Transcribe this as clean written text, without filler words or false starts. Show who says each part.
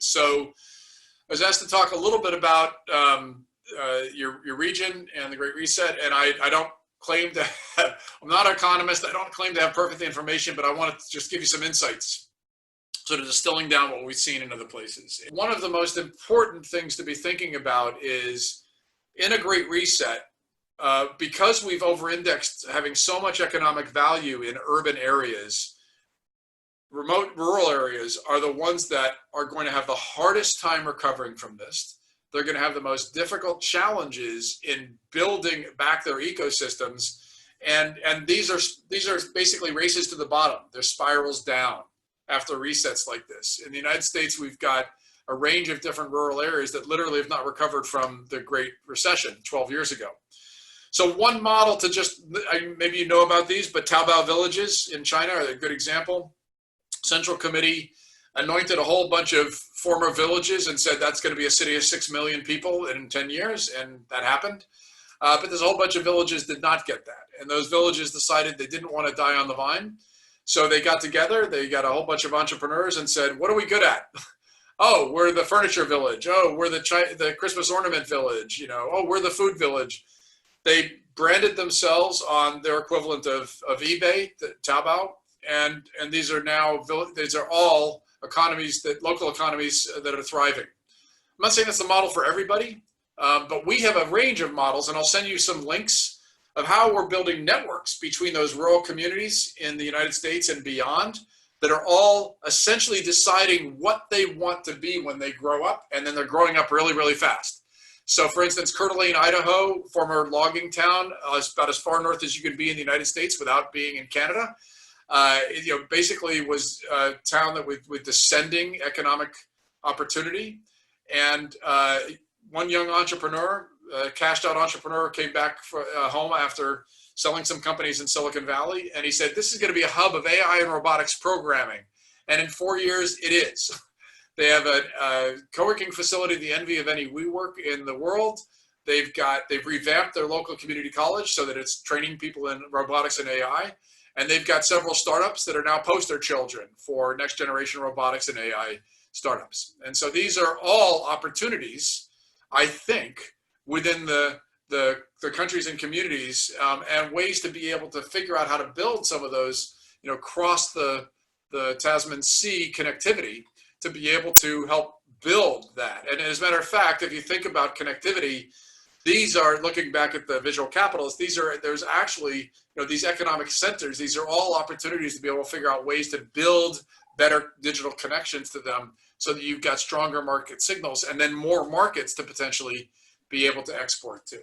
Speaker 1: questions. So I was asked to talk a little bit about your region and the Great Reset, and I don't claim to have, I'm not an economist, I don't claim to have perfect information, but I want to just give you some insights, sort of distilling down what we've seen in other places. One of the most important things to be thinking about is in a Great Reset, because we've over-indexed having so much economic value in urban areas, remote rural areas are the ones that are going to have the hardest time recovering from this. They're going to have the most difficult challenges in building back their ecosystems. And these are basically races to the bottom. They're spirals down after resets like this. In the United States, we've got a range of different rural areas that literally have not recovered from the Great Recession 12 years ago. So one model to just, maybe you know about these, but Taobao villages in China are a good example. Central Committee anointed a whole bunch of former villages and said that's going to be a city of 6 million people in 10 years, and that happened. But there's a whole bunch of villages did not get that. And those villages decided they didn't want to die on the vine. So they got together, they got a whole bunch of entrepreneurs and said, what are we good at? Oh, we're the furniture village. Oh, we're the Christmas ornament village. You know, oh, we're the food village. They branded themselves on their equivalent of eBay, Taobao. And these are all economies, local economies that are thriving. I'm not saying that's the model for everybody, but we have a range of models, and I'll send you some links of how we're building networks between those rural communities in the United States and beyond that are all essentially deciding what they want to be when they grow up, and then they're growing up really, really fast. So for instance, Coeur d'Alene, Idaho, former logging town, about as far north as you can be in the United States without being in Canada. Basically was a town that with descending economic opportunity, and one young entrepreneur, cashed out entrepreneur, came back home after selling some companies in Silicon Valley, and he said, this is going to be a hub of AI and robotics programming, and in 4 years it is. They have a co-working facility, the envy of any WeWork in the world. They've revamped their local community college so that it's training people in robotics and AI. And they've got several startups that are now poster children for next generation robotics and AI startups. And so these are all opportunities, I think, within the countries and communities, and ways to be able to figure out how to build some of those, cross the Tasman Sea connectivity to be able to help build that. And as a matter of fact, if you think about connectivity, these are, looking back at the visual capitals, there's actually, these economic centers, these are all opportunities to be able to figure out ways to build better digital connections to them so that you've got stronger market signals and then more markets to potentially be able to export to.